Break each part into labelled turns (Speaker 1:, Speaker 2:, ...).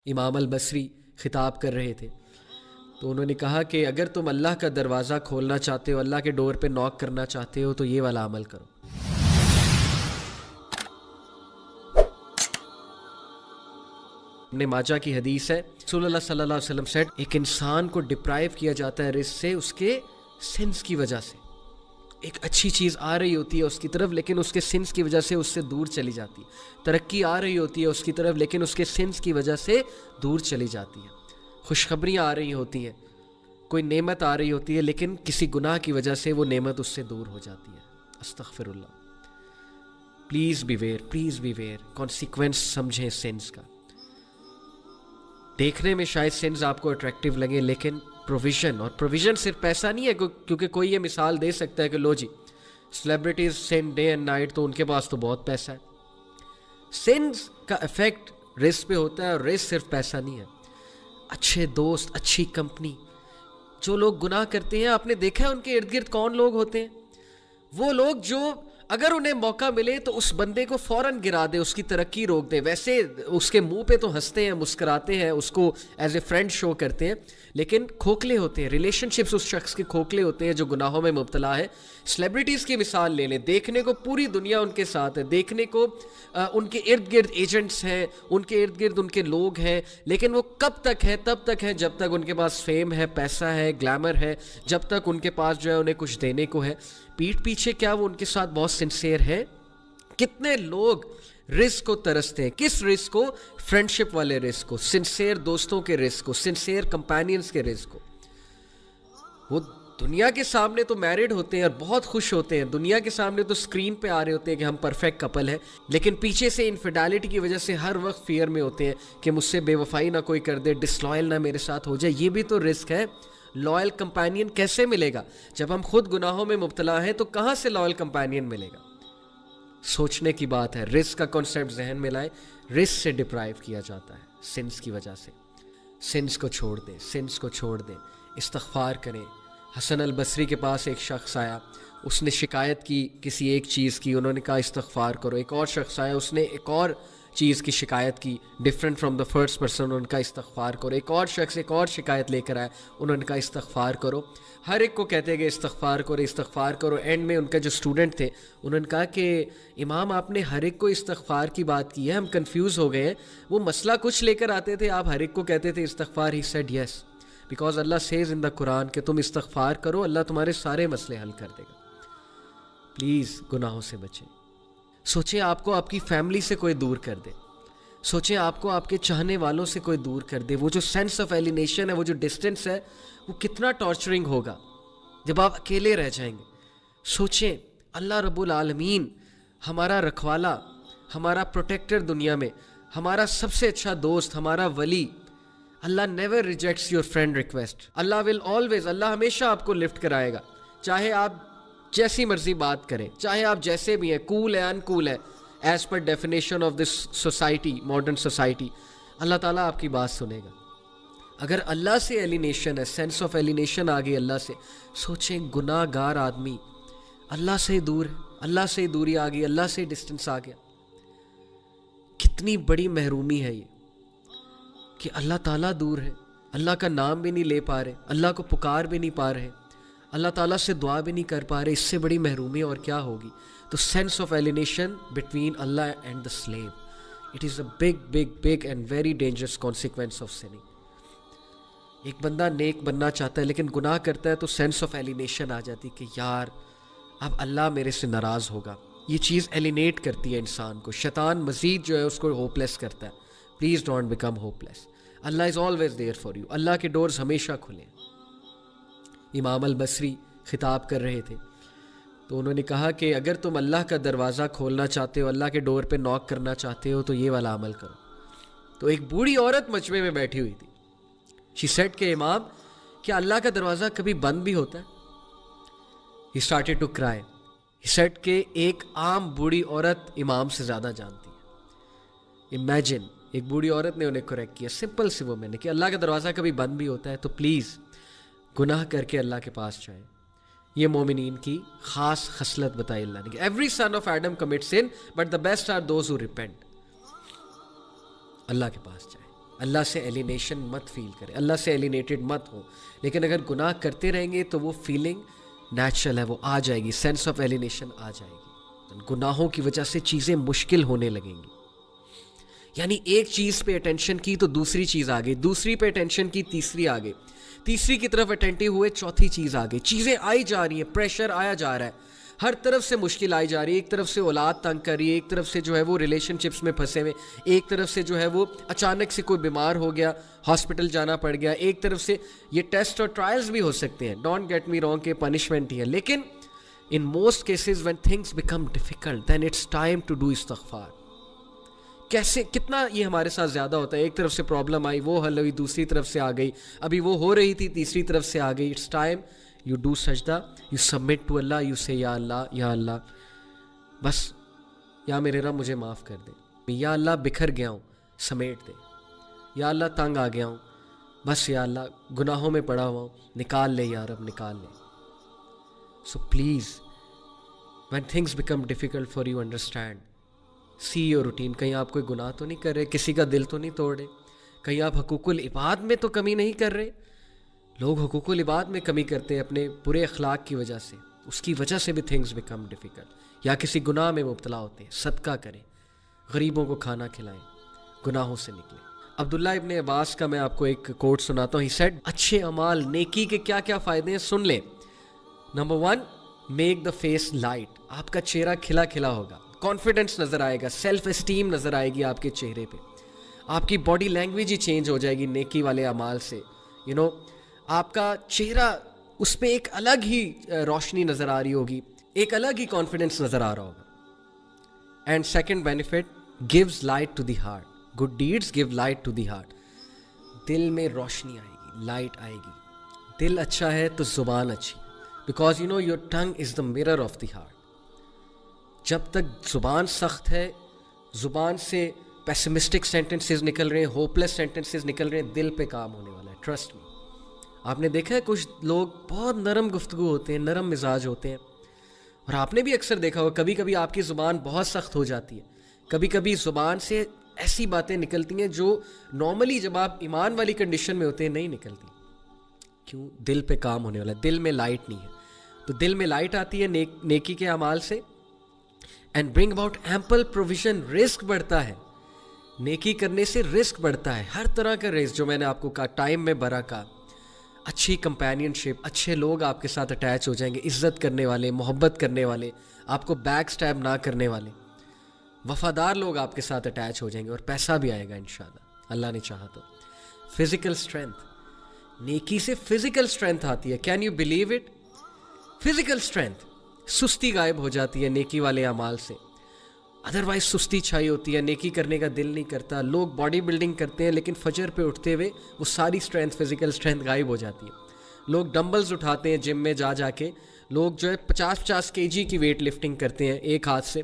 Speaker 1: امام البصری خطاب کر رہے تھے تو انہوں نے کہا کہ اگر تم اللہ کا دروازہ کھولنا چاہتے ہو، اللہ کے ڈور پہ نوک کرنا چاہتے ہو تو یہ والا عمل کرو۔ ابن ماجہ کی حدیث ہے، رسول اللہ صلی اللہ علیہ وسلم سیڈ، ایک انسان کو ڈپرائیو کیا جاتا ہے رزق سے اس کے سنس کی وجہ سے۔ ایک اچھی چیز آ رہی ہوتی ہے اس کی طرف لیکن اس کے سنس کی وجہ سے اس سے دور چلی جاتی ہے، ترقی آ رہی ہوتی ہے اس کی طرف لیکن اس کے سنس کی وجہ سے دور چلی جاتی ہے، خوشخبریاں آ رہی ہوتی ہیں، کوئی نعمت آ رہی ہوتی ہے لیکن کسی گناہ کی وجہ سے وہ نعمت اس سے دور ہو جاتی ہے۔ استغفر اللہ۔ پلیز بی ویئر، کانسیکوینس سمجھیں سنس کا۔ دیکھنے میں شاید سنس آپ کو اٹریکٹیو لگے لیکن پروویژن، اور پروویژن صرف پیسہ نہیں ہے، کیونکہ کوئی یہ مثال دے سکتا ہے کہ لو جی celebrities seen day and night تو ان کے پاس تو بہت پیسہ ہے۔ سنس کا افیکٹ رزق پہ ہوتا ہے اور رزق صرف پیسہ نہیں ہے، اچھے دوست، اچھی کمپنی۔ جو لوگ گناہ کرتے ہیں آپ نے دیکھا ہے ان کے ارد گرد کون لوگ ہوتے ہیں؟ وہ لوگ جو اگر انہیں موقع ملے تو اس بندے کو فوراً گرا دے، اس کی ترقی روک دے۔ ویسے اس کے منہ پہ تو ہنستے ہیں، مسکراتے ہیں، اس کو ایز اے فرینڈ شو کرتے ہیں، لیکن کھوکھلے ہوتے ہیں، ریلیشن شپس اس شخص کے کھوکھلے ہوتے ہیں جو گناہوں میں مبتلا ہے۔ سیلیبریٹیز کی مثال لے لیں، دیکھنے کو پوری دنیا ان کے ساتھ ہے، دیکھنے کو ان کے ارد گرد ایجنٹس ہیں، ان کے ارد گرد ان کے لوگ ہیں، لیکن وہ کب تک ہے؟ تب تک ہے جب تک ان کے پاس فیم ہے، پیسہ ہے، گلیمر ہے، جب تک ان کے پاس جو ہے انہیں کچھ دینے کو ہے۔ پیٹھ پیچھے کیا وہ ان کے ساتھ بہت سنسیئر ہے؟ کتنے لوگ رزق کو ترستے ہیں؟ کس رزق کو؟ فرینڈشپ والے رزق کو، سنسیئر دوستوں کے رزق کو، سنسیئر کمپینینز کے رزق کو۔ وہ دنیا کے سامنے تو میرڈ ہوتے ہیں اور بہت خوش ہوتے ہیں، دنیا کے سامنے تو اسکرین پہ آ رہے ہوتے ہیں کہ ہم پرفیکٹ کپل ہیں، لیکن پیچھے سے انفیڈیلٹی کی وجہ سے ہر وقت فیئر میں ہوتے ہیں کہ مجھ سے بے وفائی نہ کوئی کر دے، ڈسلائل نہ میرے ساتھ ہو جائے۔ یہ بھی تو رزق ہے۔ لائل کمپینین کیسے ملے گا؟ جب ہم خود گناہوں میں مبتلا ہیں تو کہاں سے لائل کمپینین ملے گا؟ سوچنے کی بات ہے۔ رزق کا کانسیپٹ ذہن میں لائیں، رزق سے ڈپرائیو کیا جاتا ہے سنس کی وجہ سے۔ سنس کو چھوڑ دیں، سنس کو چھوڑ دیں، استغفار کریں۔ حسن البصری کے پاس ایک شخص آیا، اس نے شکایت کی کسی ایک چیز کی، انہوں نے کہا استغفار کرو۔ ایک اور شخص آیا، اس نے ایک اور چیز کی شکایت کی، different from the first person, انہوں نے کہا استغفار کرو۔ ایک اور شخص ایک اور شکایت لے کر آیا، انہوں نے کہا استغفار کرو۔ ہر ایک کو کہتے گئے استغفار کرو استغفار کرو۔ اینڈ میں ان کا جو اسٹوڈنٹ تھے انہوں نے کہا کہ امام آپ نے ہر ایک کو استغفار کی بات کی ہے، ہم کنفیوز ہو گئے ہیں، وہ مسئلہ کچھ لے کر آتے تھے، آپ ہر ایک کو کہتے تھے استغفار۔ He said yes because Allah says in the Quran کہ تم استغفار کرو، اللہ تمہارے سارے مسئلے حل کر دے گا۔ پلیز گناہوں سے بچیں۔ سوچیں آپ کو آپ کی فیملی سے کوئی دور کر دے، سوچیں آپ کو آپ کے چاہنے والوں سے کوئی دور کر دے، وہ جو سینس آف ایلینیشن ہے، وہ جو ڈسٹینس ہے، وہ کتنا ٹارچرنگ ہوگا جب آپ اکیلے رہ جائیں گے۔ سوچیں اللہ رب العالمین ہمارا رکھوالا، ہمارا پروٹیکٹر دنیا میں، ہمارا سب سے اچھا دوست، ہمارا ولی، Allah never rejects your friend request. Allah will always, Allah ہمیشہ آپ کو لفٹ کرائے گا، چاہے آپ جیسی مرضی بات کریں، چاہے آپ جیسے بھی ہیں، کول ہے ان کول ہے، as per definition of this society, modern society, Allah تعالیٰ آپ کی بات سنے گا۔ اگر اللہ سے ایلینیشن ہے، سینس آف ایلینیشن آ گئی اللہ سے، سوچیں گناہ گار آدمی اللہ سے دور ہے، اللہ سے دوری آ گئی، اللہ سے ڈسٹنس آ گیا۔ کتنی بڑی محرومی ہے یہ کہ اللہ تعالیٰ دور ہے، اللہ کا نام بھی نہیں لے پا رہے، اللہ کو پکار بھی نہیں پا رہے، اللہ تعالیٰ سے دعا بھی نہیں کر پا رہے۔ اس سے بڑی محرومی اور کیا ہوگی؟ تو sense of alienation between Allah and the slave, it is a big and very dangerous consequence of sinning. ایک بندہ نیک بننا چاہتا ہے لیکن گناہ کرتا ہے تو سینس آف ایلینیشن آ جاتی کہ یار اب اللہ میرے سے ناراض ہوگا۔ یہ چیز ایلینیٹ کرتی ہے انسان کو، شیطان مزید جو ہے اس کو ہوپ لیس کرتا ہے۔ Please don't become hopeless, Allah is always there for you, Allah کے ڈورز ہمیشہ کھلے ہیں۔ امام البصری خطاب کر رہے تھے تو انہوں نے کہا کہ اگر تم اللہ کا دروازہ کھولنا چاہتے ہو، اللہ کے ڈور پہ نوک کرنا چاہتے ہو تو یہ والا عمل کرو۔ تو ایک بوڑھی عورت مجمع میں بیٹھی ہوئی تھی، شی سیڈ کہ امام کیا اللہ کا دروازہ کبھی بند بھی ہوتا ہے؟ He started to cry. He said کہ ایک عام بوڑھی عورت امام سے زیادہ جانتی ہے۔ امیجن ایک بوڑھی عورت نے انہیں کریکٹ کیا، سمپل سی وہ میں نے کہ اللہ کا دروازہ کبھی بند بھی ہوتا ہے تو پلیز گناہ کر کے اللہ کے پاس جائیں۔ یہ مومنین کی خاص خصلت بتائی اللہ نے کہ every son of Adam commit sin but the best are those who repent. Allah کے پاس جائیں۔ اللہ سے ایلینیشن مت فیل کریں, اللہ سے ایلینیٹڈ مت ہو, لیکن اگر گناہ کرتے رہیں گے تو وہ فیلنگ نیچرل ہے, وہ آ جائے گی, سینس آف ایلینیشن آ جائے گی. گناہوں کی وجہ سے چیزیں مشکل ہونے لگیں گی. یعنی ایک چیز پہ اٹینشن کی تو دوسری چیز آ گئی, دوسری پہ اٹینشن کی تیسری آ گئی, تیسری کی طرف اٹینٹیو ہوئے چوتھی چیز آ گئی, چیزیں آئی جا رہی ہیں, پریشر آیا جا رہا ہے, ہر طرف سے مشکل آئی جا رہی ہے. ایک طرف سے اولاد تنگ کر رہی ہے, ایک طرف سے جو ہے وہ ریلیشن شپس میں پھنسے ہوئے, ایک طرف سے جو ہے وہ اچانک سے کوئی بیمار ہو گیا, ہاسپٹل جانا پڑ گیا, ایک طرف سے یہ ٹیسٹ اور ٹرائلز بھی ہو سکتے ہیں, ڈونٹ گیٹ می رانگ, کہ پنشمنٹ ہی ہے, لیکن in most cases when things become difficult then it's time to do استغفار. کیسے کتنا یہ ہمارے ساتھ زیادہ ہوتا ہے, ایک طرف سے پرابلم آئی وہ حل ہوئی, دوسری طرف سے آ گئی, ابھی وہ ہو رہی تھی تیسری طرف سے آ گئی. اٹس ٹائم یو ڈو سجدہ, you submit to Allah, you say یا اللہ بس, یا میرے رب مجھے معاف کر دے, یا اللہ بکھر گیا ہوں سمیٹ دے, یا اللہ تنگ آ گیا ہوں بس, یا اللہ گناہوں میں پڑا ہوا ہوں نکال لے یا رب نکال لے. So please when things become difficult for you understand, see your routine. کہیں آپ کوئی گناہ تو نہیں کر رہے, کسی کا دل تو نہیں توڑ رہے, کہیں آپ حقوق العباد میں تو کمی نہیں کر رہے. لوگ حقوق العباد میں کمی کرتے ہیں اپنے برے اخلاق کی وجہ سے, اس کی وجہ سے بھی تھنگس بیکم ڈیفیکلٹ, یا کسی گناہ میں مبتلا ہوتے ہیں. صدقہ کریں, غریبوں کو کھانا کھلائیں, گناہوں سے نکلیں. عبداللہ ابن عباس کا میں آپ کو ایک کوٹ سناتا ہوں. ہی سیڈ, اچھے اعمال نیکی کے کیا کیا فائدے ہیں سن لیں. Number 1, make the face light, آپ کا چہرہ کھلا کھلا ہوگا, کانفیڈنس نظر آئے گا, سیلف اسٹیم نظر آئے گی آپ کے چہرے پہ, آپ کی باڈی لینگویج ہی چینج ہو جائے گی نیکی والے اعمال سے. آپ کا چہرہ اس پہ ایک الگ ہی روشنی نظر آ رہی ہوگی, ایک الگ ہی کانفیڈنس نظر آ رہا ہوگا. And second benefit, gives light to the heart, good deeds give light to the heart. دل میں روشنی آئے گی, لائٹ آئے گی. دل اچھا ہے تو زبان اچھی, because your tongue is the mirror of the heart. جب تک زبان سخت ہے, زبان سے پیسمسٹک سینٹنسز نکل رہے ہیں, ہوپلیس سینٹنسز نکل رہے ہیں, دل پہ کام ہونے والا ہے, ٹرسٹ می. آپ نے دیکھا ہے کچھ لوگ بہت نرم گفتگو ہوتے ہیں, نرم مزاج ہوتے ہیں, اور آپ نے بھی اکثر دیکھا ہوگا کبھی کبھی آپ کی زبان بہت سخت ہو جاتی ہے, کبھی کبھی زبان سے ایسی باتیں نکلتی ہیں جو نارملی جب آپ ایمان والی کنڈیشن میں ہوتے ہیں نہیں نکلتی. کیوں؟ دل پہ کام ہونے والا ہے, دل میں لائٹ نہیں ہے. تو دل میں لائٹ آتی ہے نیکی کے اعمال سے. And bring about ample provision, رزق بڑھتا ہے, نیکی کرنے سے رزق بڑھتا ہے, ہر طرح کا رزق جو میں نے آپ کو کہا, ٹائم میں برکت, اچھی کمپینین شپ, اچھے لوگ آپ کے ساتھ اٹیچ ہو جائیں گے, عزت کرنے والے, محبت کرنے والے, آپ کو بیک سٹیپ نہ کرنے والے, وفادار لوگ آپ کے ساتھ اٹیچ ہو جائیں گے, اور پیسہ بھی آئے گا انشاءاللہ, اللہ نے چاہا تو. فزیکل اسٹرینتھ, نیکی سے فزیکل اسٹرینتھ آتی ہے, can you believe it? Physical strength, سستی غائب ہو جاتی ہے نیکی والے اعمال سے. ادروائز سستی چھائی ہوتی ہے, نیکی کرنے کا دل نہیں کرتا. لوگ باڈی بلڈنگ کرتے ہیں لیکن فجر پہ اٹھتے ہوئے وہ ساری اسٹرینتھ, فزیکل اسٹرینتھ غائب ہو جاتی ہے. لوگ ڈمبلز اٹھاتے ہیں جم میں جا کے, لوگ جو ہے 50 kg کی ویٹ لفٹنگ کرتے ہیں ایک ہاتھ سے,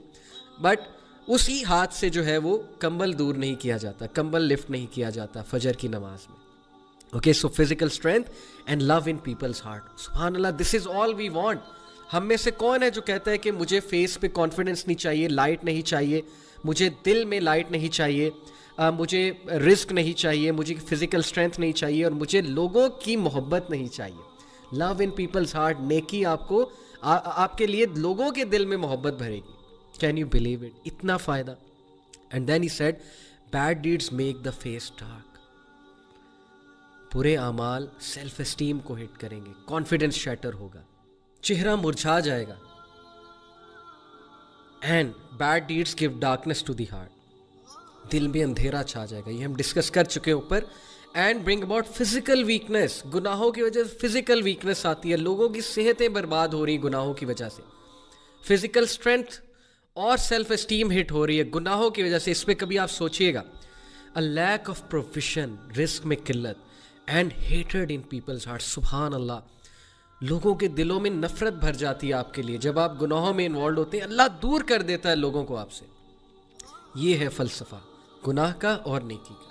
Speaker 1: بٹ اسی ہاتھ سے جو ہے وہ کمبل دور نہیں کیا جاتا, کمبل لفٹ نہیں کیا جاتا فجر کی نماز میں. Okay, so physical strength and love in people's heart. سبحان اللہ, دس از آل وی وانٹ. ہم میں سے کون ہے جو کہتا ہے کہ مجھے فیس پہ کانفیڈنس نہیں چاہیے, لائٹ نہیں چاہیے, مجھے دل میں لائٹ نہیں چاہیے, مجھے رزق نہیں چاہیے, مجھے فزیکل اسٹرینتھ نہیں چاہیے, اور مجھے لوگوں کی محبت نہیں چاہیے. لو ان پیپلز ہارٹ, نیکی آپ کے لیے لوگوں کے دل میں محبت بھرے گی. Can you believe it? اتنا فائدہ. اینڈ دین ہی said, bad deeds make the face dark. برے اعمال سیلف اسٹیم کو ہٹ کریں گے, کانفیڈنس شیٹر ہوگا, چہرہ مرجھا جائے گا. And bad deeds give darkness to the heart, دل میں اندھیرا چھا جائے گا. یہ ہم ڈسکس کر چکے ہیں اوپر. And bring about physical weakness, گناہوں کی وجہ سے فزیکل ویکنیس آتی ہے, لوگوں کی صحتیں برباد ہو رہی ہیں گناہوں کی وجہ سے. فزیکل اسٹرینتھ اور سیلف اسٹیم ہٹ ہو رہی ہے گناہوں کی وجہ سے. اس پہ کبھی آپ سوچئے گا. a lack of provision, رزق میں قلت, and hatred in people's hearts. سبحان اللہ, لوگوں کے دلوں میں نفرت بھر جاتی ہے آپ کے لیے جب آپ گناہوں میں انوالوڈ ہوتے ہیں. اللہ دور کر دیتا ہے لوگوں کو آپ سے. یہ ہے فلسفہ گناہ کا اور نیکی کا.